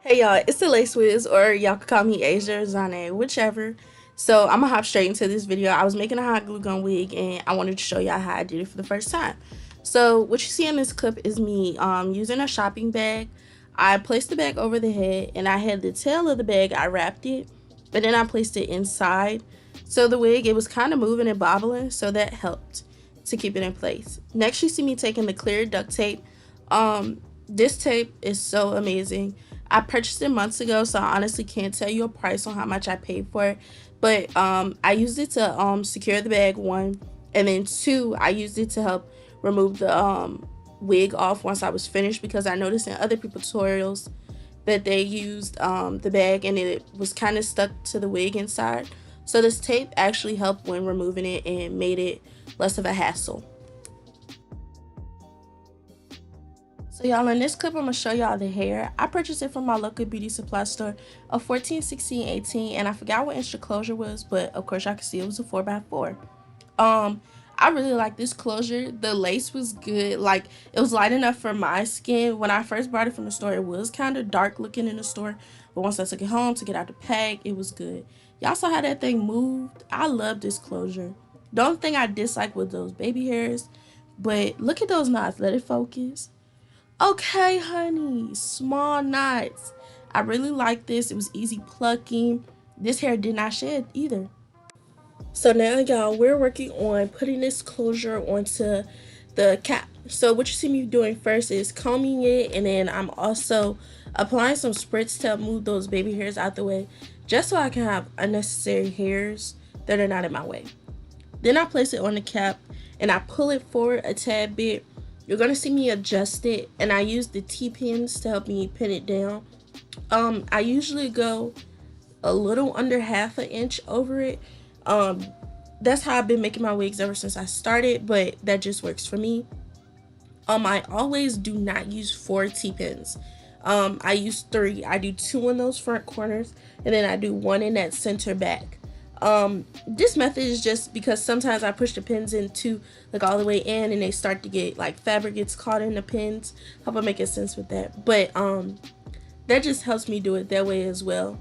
Hey y'all, it's the Lace Wiz, or y'all could call me Asia or Zane, whichever. So I'm gonna hop straight into this video. I was making a hot glue gun wig and I wanted to show y'all how I did it for the first time. So what you see in this clip is me using a shopping bag. I placed the bag over the head and I had the tail of the bag, I wrapped it, but then I placed it inside. So the wig, it was kind of moving and bobbling, so that helped to keep it in place. Next you see me taking the clear duct tape. This tape is so amazing. I purchased it months ago, so I honestly can't tell you a price on how much I paid for it. But I used it to secure the bag, one, and then two, I used it to help remove the wig off once I was finished, because I noticed in other people's tutorials that they used the bag and it was kind of stuck to the wig inside. So this tape actually helped when removing it and made it less of a hassle. So y'all, in this clip I'm gonna show y'all the hair. I purchased it from my local beauty supply store of 14, 16, 18, and I forgot what inch the closure was, but of course y'all can see it was a 4x4. Um, I really like this closure. The lace was good. Like, it was light enough for my skin. When I first bought it from the store, it was kind of dark looking in the store, but once I took it home to get out the pack, it was good. Y'all saw how that thing moved? I love this closure. The only thing I dislike was those baby hairs, but look at those knots. Let it focus. Okay, honey, small knots. I really like this. It was easy plucking. This hair did not shed either. So now, y'all, we're working on putting this closure onto the cap. So what you see me doing first is combing it, and then I'm also applying some spritz to move those baby hairs out the way, just so I can have unnecessary hairs that are not in my way. Then I place it on the cap and I pull it forward a tad bit. You're gonna see me adjust it, and I use the T-pins to help me pin it down. I usually go a little under half an inch over it. Um, that's how I've been making my wigs ever since I started, but that just works for me. I always do not use 4 T-pins. I use 3. I do 2 in those front corners, and then I do 1 in that center back. This method is just because sometimes I push the pins into like all the way in and they start to get like fabric gets caught in the pins. Hope I'm making sense with that. But that just helps me do it that way as well.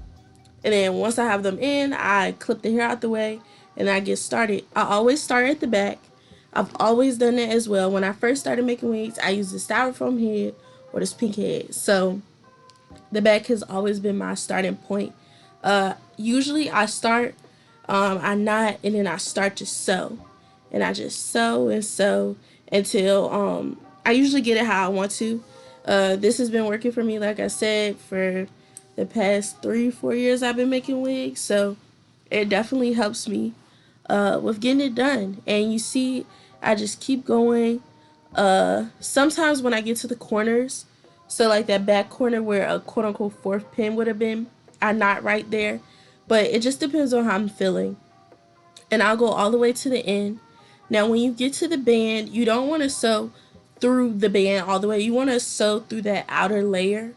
And then once I have them in, I clip the hair out the way and I get started. I always start at the back. I've always done that as well. When I first started making wigs, I used the styrofoam head or this pink head. So the back has always been my starting point. Usually I start, I knot, and then I start to sew. And I just sew and sew until I usually get it how I want to. This has been working for me, like I said, for the past 3, 4 years I've been making wigs. So it definitely helps me with getting it done. And you see, I just keep going. Sometimes when I get to the corners, so like that back corner where a quote unquote fourth pin would have been, I knot right there. But it just depends on how I'm feeling. And I'll go all the way to the end. Now when you get to the band, you don't want to sew through the band all the way. You want to sew through that outer layer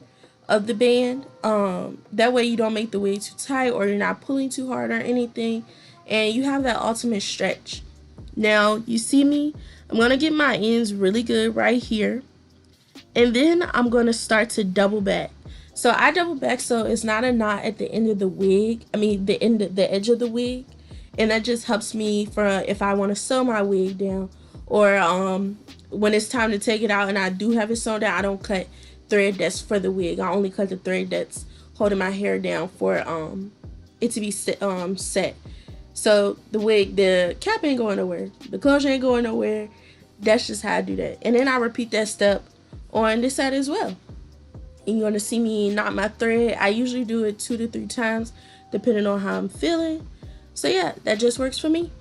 of the band. That way you don't make the wig too tight or you're not pulling too hard or anything. And you have that ultimate stretch. Now you see me, I'm going to get my ends really good right here. And then I'm going to start to double back. So I double back so it's not a knot at the end of the wig. I mean the end of the edge of the wig. And that just helps me for if I want to sew my wig down, or when it's time to take it out and I do have it sewn down, I don't cut thread that's for the wig. I only cut the thread that's holding my hair down for it to be set. So the wig, the cap ain't going nowhere, the closure ain't going nowhere. That's just how I do that. And then I repeat that step on this side as well. And you're gonna see me knot my thread. I usually do it 2 to 3 times depending on how I'm feeling. So yeah, that just works for me.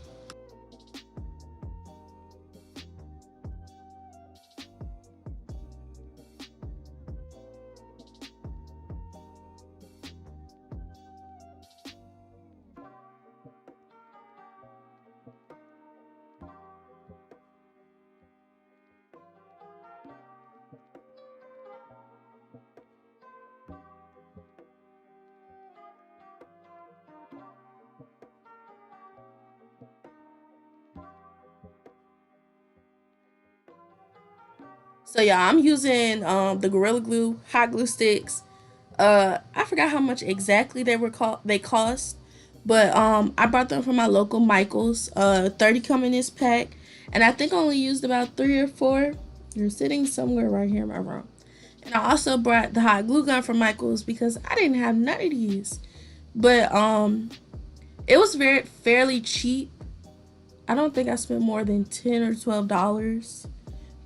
So yeah, I'm using the Gorilla Glue hot glue sticks. I forgot how much exactly they cost, but I bought them from my local Michaels. 30 come in this pack, and I think I only used about 3 or 4. They're sitting somewhere right here in my room. And I also brought the hot glue gun from Michaels because I didn't have none of these. But it was very fairly cheap. I don't think I spent more than $10 or $12.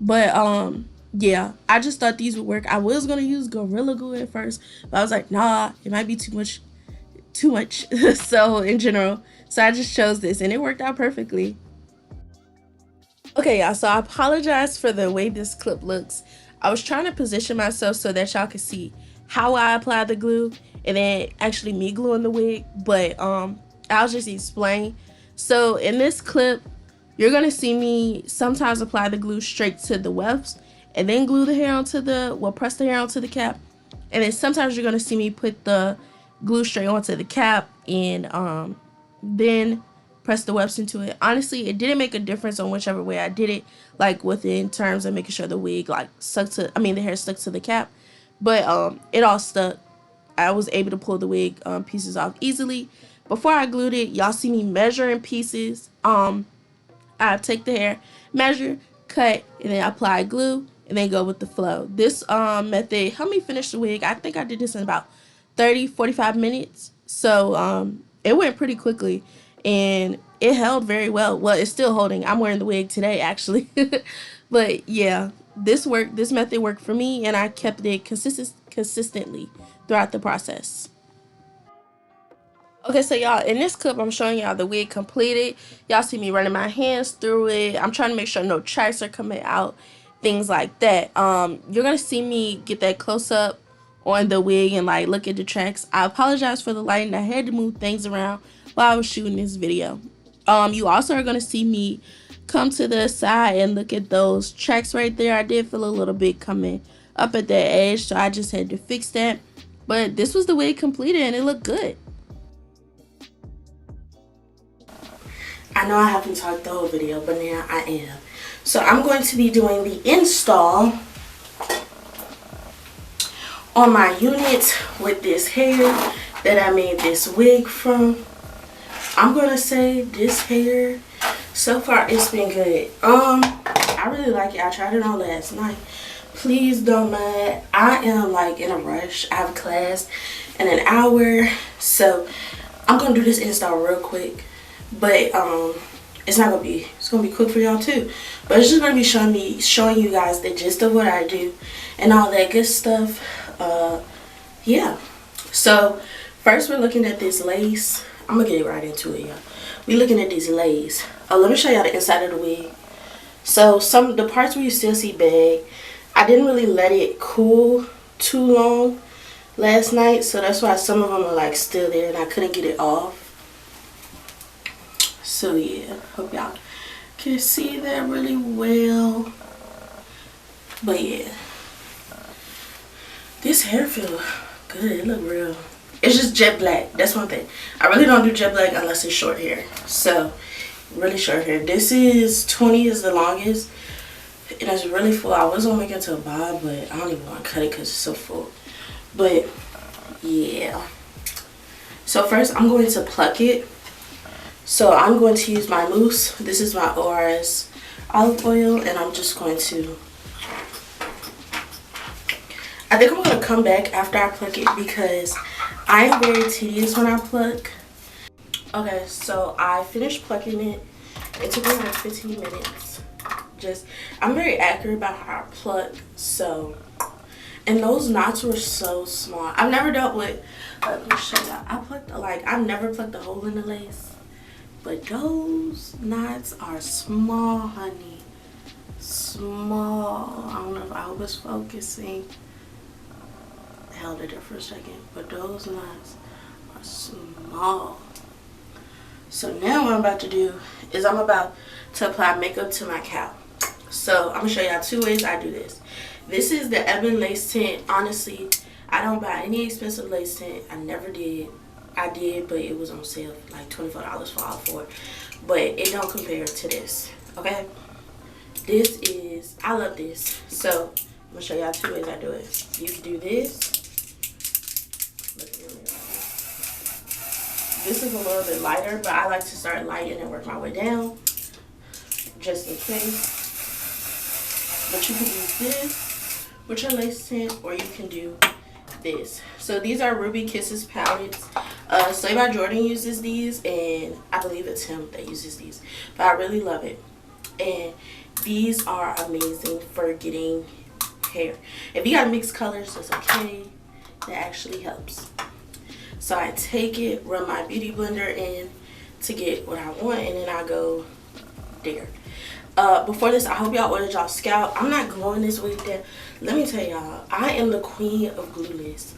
But yeah, I just thought these would work. I was gonna use Gorilla Glue at first, but I was like, nah, it might be too much. So in general, so I just chose this, and it worked out perfectly. Okay, y'all, so I apologize for the way this clip looks. I was trying to position myself so that y'all could see how I apply the glue and then actually me gluing the wig, but I'll just explain. So in this clip, you're gonna see me sometimes apply the glue straight to the wefts and then glue the hair onto press the hair onto the cap. And then sometimes you're gonna see me put the glue straight onto the cap and then press the wefts into it. Honestly, it didn't make a difference on whichever way I did it, like within terms of making sure the wig like the hair stuck to the cap. But it all stuck. I was able to pull the wig pieces off easily. Before I glued it, y'all see me measuring pieces. I take the hair, measure, cut, and then apply glue, and then go with the flow. This method helped me finish the wig. I think I did this in about 30-45 minutes. So it went pretty quickly, and it held very well. Well, it's still holding. I'm wearing the wig today, actually. But yeah, this worked. This method worked for me, and I kept it consistently throughout the process. Okay, so y'all, in this clip, I'm showing y'all the wig completed. Y'all see me running my hands through it. I'm trying to make sure no tracks are coming out, things like that. You're gonna see me get that close up on the wig and like look at the tracks. I apologize for the lighting. I had to move things around while I was shooting this video. You also are gonna see me come to the side and look at those tracks right there. I did feel a little bit coming up at that edge, so I just had to fix that. But this was the wig completed, and it looked good. I know I haven't talked the whole video, but now I am. So I'm going to be doing the install on my unit with this hair that I made this wig from. I'm going to say this hair, so far it's been good. I really like it. I tried it on last night. Please don't mind. I am like in a rush. I have a class in an hour, so I'm going to do this install real quick. But it's gonna be quick for y'all too. But it's just gonna be showing you guys the gist of what I do and all that good stuff. Yeah. So first we're looking at this lace. I'm gonna get right into it, y'all. We're looking at this lace. Let me show y'all the inside of the wig. So the parts where you still see bag, I didn't really let it cool too long last night, so that's why some of them are like still there and I couldn't get it off. So yeah, hope y'all can see that really well. But yeah, this hair feel good. It look real. It's just jet black. That's one thing. I really don't do jet black unless it's short hair. So really short hair. This is 20 is the longest. And it's really full. I was gonna make it to a bob, but I don't even want to cut it because it's so full. But yeah. So first I'm going to pluck it. So I'm going to use my mousse. This is my ORS olive oil, and I'm just going to, I think I'm going to come back after I pluck it because I am very tedious when I pluck. Okay, so I finished plucking it. It took me like 15 minutes. I'm very accurate about how I pluck, so, and those knots were so small. I've never dealt with, let me show y'all. I've never plucked a hole in the lace. But those knots are small, honey. Small. I don't know if I was focusing. Held it there for a second. But those knots are small. So now what I'm about to do is I'm about to apply makeup to my cowl. So I'm going to show y'all 2 ways I do this. This is the Ebon Lace Tint. Honestly, I don't buy any expensive lace tint. I never did. I did, but it was on sale, like $24 for all 4. But it don't compare to this, okay? This is, I love this. So I'm gonna show y'all 2 ways I do it. You can do this, This is a little bit lighter, but I like to start light and then work my way down, just in case. But you can use this with your lace tint, or you can do this. So these are Ruby Kisses palettes. Slay by Jordan uses these, and I believe it's him that uses these. But I really love it. And these are amazing for getting hair. If you got mixed colors, that's okay. That actually helps. So I take it, run my beauty blender in to get what I want, and then I go there. Before this, I hope y'all ordered y'all scalp. I'm not gluing this wig down. Let me tell y'all, I am the queen of Glueless.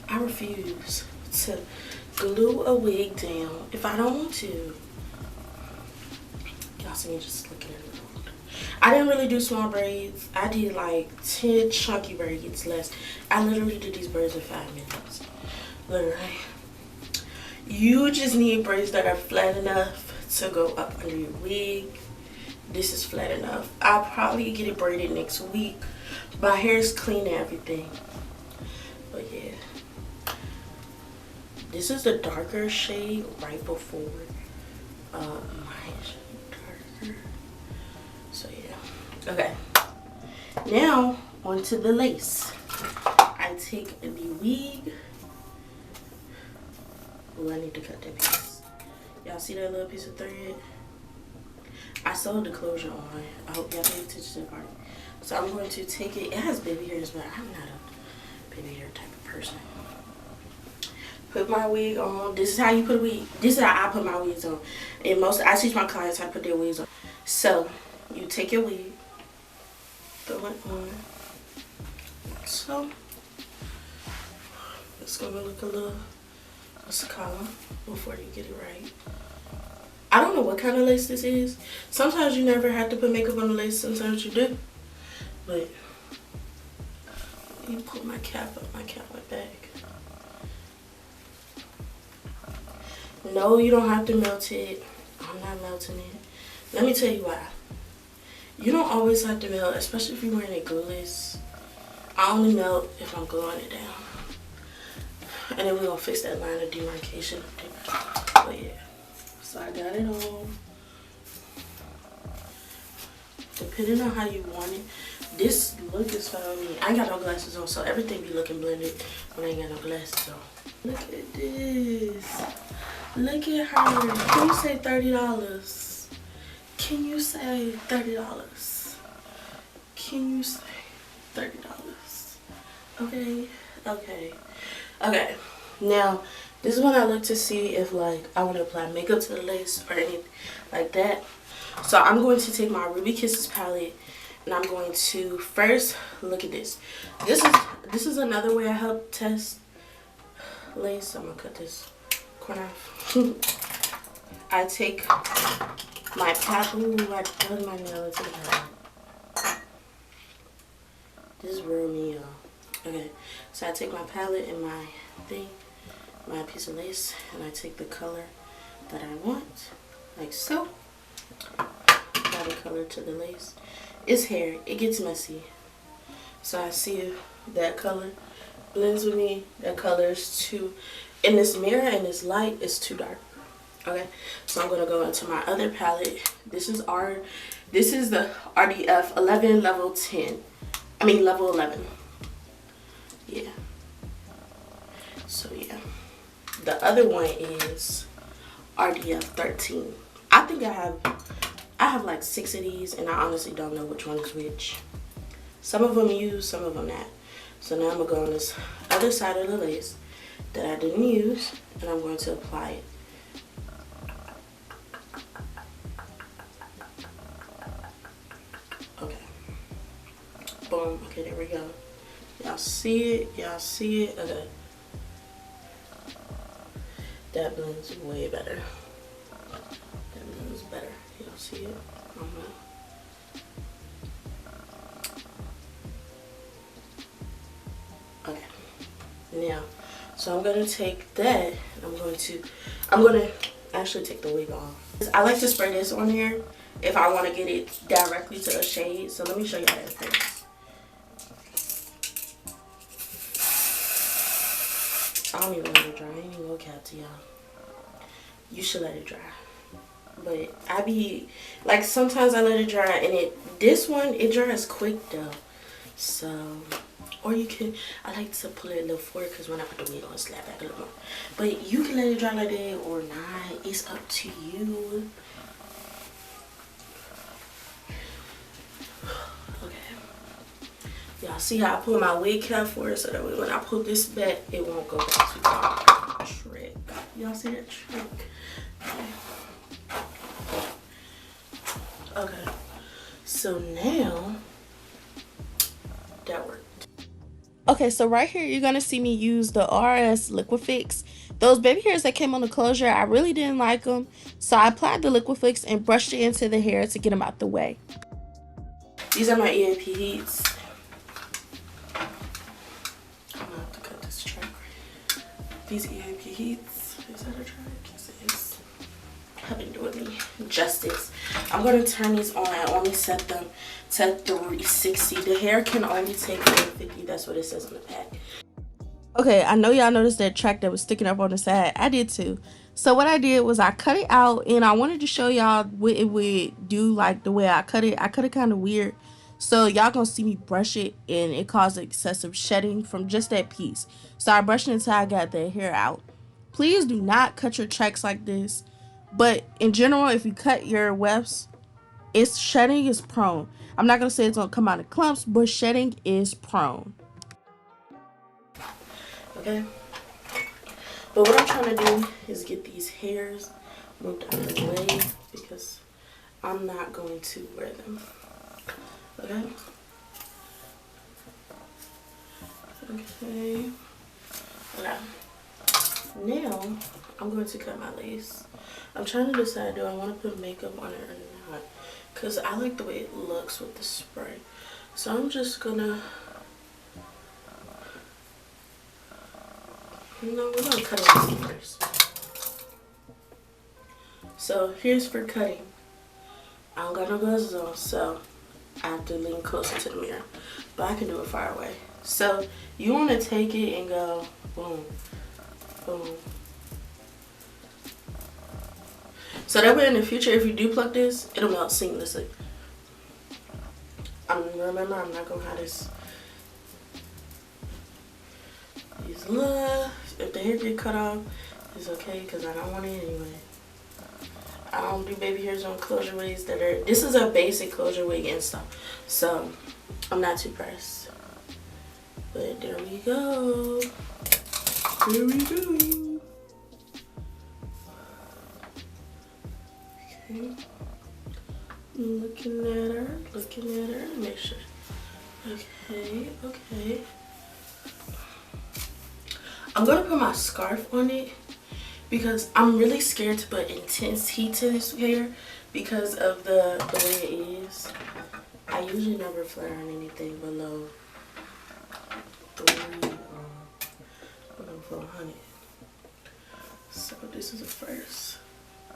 I refuse to glue a wig down if I don't want to. Y'all see me just looking at it. I didn't really do small braids. I did like 10 chunky braids less. I literally did these braids in 5 minutes. Literally. You just need braids that are flat enough to go up under your wig. This is flat enough. I'll probably get it braided next week. My hair is clean and everything. But yeah. This is the darker shade right before my darker. So yeah. Okay. Now onto the lace. I take the wig. Oh, I need to cut that piece. Y'all see that little piece of thread? I sewed the closure on. I hope y'all pay attention to the part. So I'm going to take it. It has baby hairs, but I'm not a baby hair type of person. Put my wig on. This is how you put a wig. This is how I put my wigs on. And I teach my clients how to put their wigs on. So you take your wig, throw it on. So it's gonna look a little color before you get it right. I don't know what kind of lace this is. Sometimes you never have to put makeup on the lace, sometimes you do. But you pull my cap up, my cap went back. No, you don't have to melt it. I'm not melting it. Let me tell you why. You don't always have to melt, especially if you're wearing a glueless. I only melt if I'm gluing it down. And then we're gonna fix that line of demarcation. But yeah. So I got it on. Depending on how you want it. This look is fine with me. I ain't got no glasses on, so everything be looking blended when I ain't got no glasses on. Look at this. Look at her. Can you say $30? Can you say $30? Can you say $30? Okay. Okay. Okay. Now, this is when I look to see if like I want to apply makeup to the lace or anything like that. So I'm going to take my Ruby Kisses palette and I'm going to first look at this. This is another way I help test lace. I'm gonna cut this corner off. I take my palette. Ooh, I dug my nail into the palette. This is real me, y'all. Okay, so I take my palette and my thing, my piece of lace, and I take the color that I want, like so. Add a color to the lace. It's hair, it gets messy. So I see if that color blends with me. That color is too, in this mirror and this light, is too dark. Okay, so I'm gonna go into my other palette. This is the RDF 11 level 10. I mean level 11. Yeah. So yeah. The other one is RDF 13. I think I have like 6 of these and I honestly don't know which one is which. Some of them use, some of them not. So now I'm gonna go on this other side of the lace that I didn't use and I'm going to apply it. Okay. Boom. Okay, there we go. Y'all see it? Y'all see it? Okay. That blends way better. That blends better. Y'all see it? Okay. Now, so I'm gonna take that. I'm gonna actually take the wig off. I like to spray this on here if I want to get it directly to a shade. So let me show you that first. don't even let it dry. I ain't even gonna cap to y'all. You should let it dry. But I be like, sometimes I let it dry and this one it dries quick though. So, or you can, I like to pull it a little forward because when I put the wig on, slap back a little more. But you can let it dry like that or not. It's up to you. Okay. Y'all see how I pull my wig cap forward so that way when I pull this back, it won't go back too far. Trick. Y'all see that trick? Okay. So now that worked. Okay, so right here you're gonna see me use the RS Liquid Fix. Those baby hairs that came on the closure, I really didn't like them, so I applied the Liquid Fix and brushed it into the hair to get them out the way. These are my EAP heats. I'm gonna have to cut this track. These EAP heats, is that a track? Yes, it is. Have been doing me justice. I'm gonna turn these on. I only set them to 360. The hair can only take 450. That's what it says on the pack. Okay, I know y'all noticed that track that was sticking up on the side. I did too. So what I did was I cut it out, and I wanted to show y'all what it would do, like the way I cut it. I cut it kind of weird. So y'all gonna see me brush it, and it caused excessive shedding from just that piece. So I brushed it until I got the hair out. Please do not cut your tracks like this. But in general, if you cut your wefts, its shedding is prone. I'm not gonna say it's gonna come out in clumps, but shedding is prone. Okay. But what I'm trying to do is get these hairs moved out of the way because I'm not going to wear them. Okay. Okay. Okay. Now I'm going to cut my lace. I'm trying to decide, do I want to put makeup on it or not? Because I like the way it looks with the spray. So I'm just gonna, no, we're gonna cut it first. So here's for cutting. I don't got no glasses on, so I have to lean closer to the mirror. But I can do it far away. So you want to take it and go boom, boom. So that way in the future, if you do pluck this, it'll melt seamlessly. Remember, I'm not gonna have this. Use love. If the hair get cut off, it's okay because I don't want it anyway. I don't do baby hairs on closure wigs that are. This is a basic closure wig and stuff, so I'm not too pressed. But there we go. There we go. Okay. Looking at her, make sure. Okay, okay. I'm gonna put my scarf on it because I'm really scared to put intense heat to this hair because of the way it is. I usually never flat iron anything below 400. So this is a first. I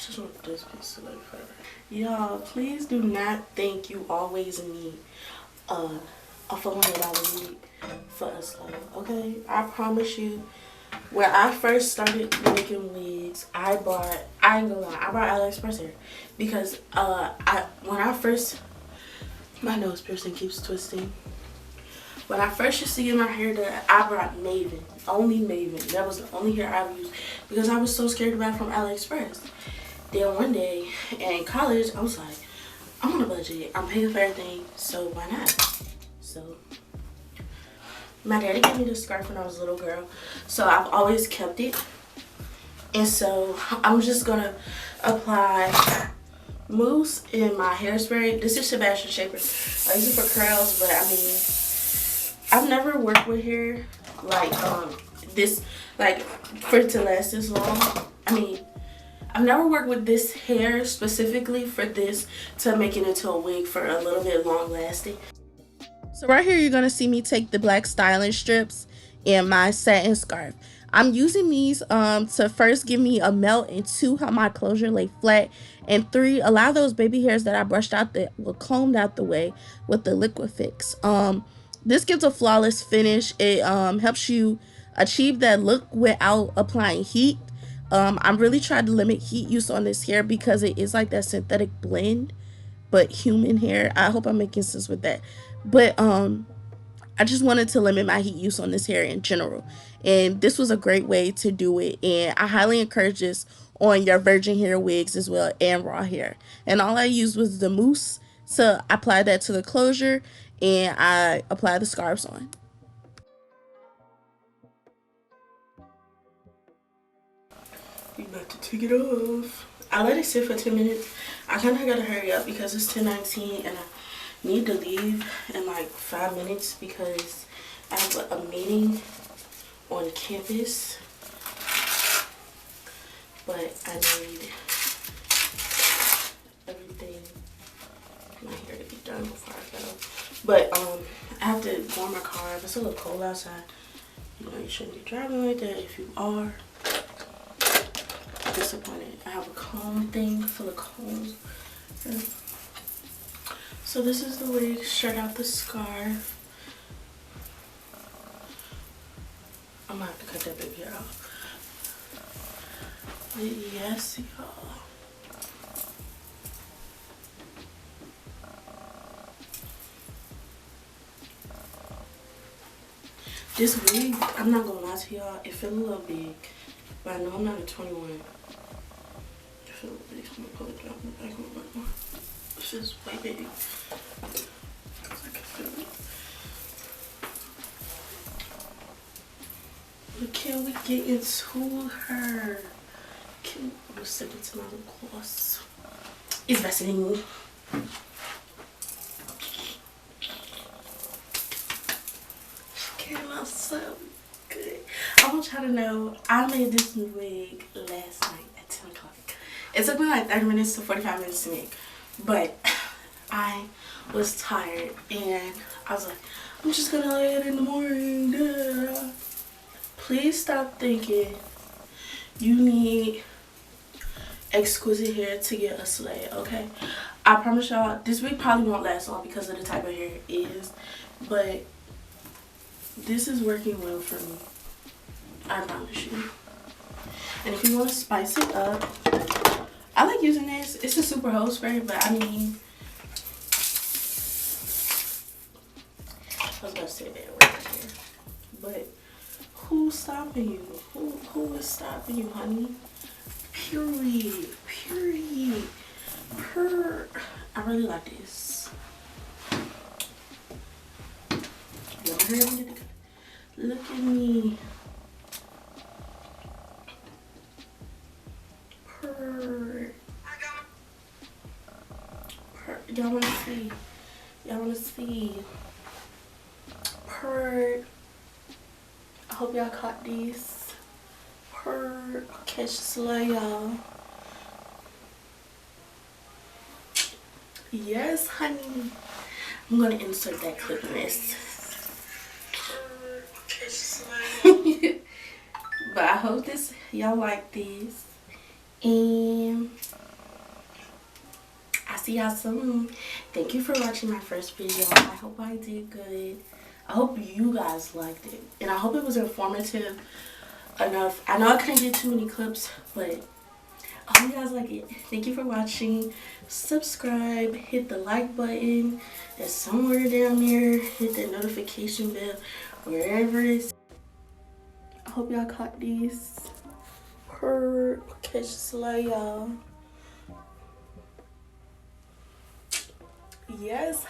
just want this piece to look forever. Y'all, please do not think you always need a $400 wig for a slow, okay? I promise you, when I first started making wigs, I ain't gonna lie, I bought AliExpress hair because my nose piercing keeps twisting. When I first used to get my hair done, I brought Maven, only Maven. That was the only hair I used because I was so scared to buy from AliExpress. Then one day in college, I was like, I'm on a budget. I'm paying for everything, so why not? So my daddy gave me this scarf when I was a little girl, so I've always kept it. And so I'm just gonna apply mousse in my hairspray. This is Sebastian Shaper. I use it for curls, but I mean, I've never worked with hair like this, like for it to last this long. I mean, I've never worked with this hair specifically for this to make it into a wig for a little bit long lasting. So right here, you're gonna see me take the black styling strips and my satin scarf. I'm using these to first give me a melt, and 2, help my closure lay flat, and 3, allow those baby hairs that I brushed out that were combed out the way with the liquid fix. This gives a flawless finish. It helps you achieve that look without applying heat. I'm really trying to limit heat use on this hair because it is like that synthetic blend, but human hair. I hope I'm making sense with that. But I just wanted to limit my heat use on this hair in general. And this was a great way to do it. And I highly encourage this on your virgin hair wigs as well and raw hair. And all I used was the mousse to apply that to the closure, and I applied the scarves on. We about to take it off. I let it sit for 10 minutes. I kind of gotta hurry up because it's 10:19 and I need to leave in like 5 minutes because I have a meeting on campus. But I need everything, my hair to be done before I go. But I have to warm my car up. It's a little cold outside. You know, you shouldn't be driving like that. If you are, disappointed. I have a comb thing full of combs. So this is the wig, straight out the scarf. I'm gonna have to cut that baby out. But yes, y'all. This wig, I'm not gonna lie to y'all, it feels a little big, but I know I'm not a 21. It feels a little big, so I'm gonna pull it down back a little bit more. It feels way big. I can feel it. But can we get into her? I'm gonna sip it to my lip gloss. It's Vaseline. So good. I want y'all to know I made this wig last night at 10 o'clock. It took me like 30 minutes to 45 minutes to make, but I was tired and I was like, I'm just gonna lay it in the morning. Duh. Please stop thinking you need exquisite hair to get a slay, okay? I promise y'all this wig probably won't last long because of the type of hair it is, but this is working well for me, I promise you. And if you want to spice it up, I like using this. It's a super hose spray, but I mean, I was about to say that right here. But who's stopping you? Who is stopping you, honey? Period. Period. I really like this. Look at me. Y'all wanna see? Y'all wanna see? I hope y'all caught these. Catch slay, y'all. Yes, honey. I'm gonna insert that clip in this. But I hope y'all like this, and I'll see y'all soon. Thank you for watching my first video. I hope I did good. I hope you guys liked it, and I hope it was informative enough. I know I couldn't get too many clips, but I hope you guys like it. Thank you for watching. Subscribe, hit the like button, and somewhere down there hit the notification bell, wherever it is. I hope y'all caught these. Catch slay, y'all. Yes.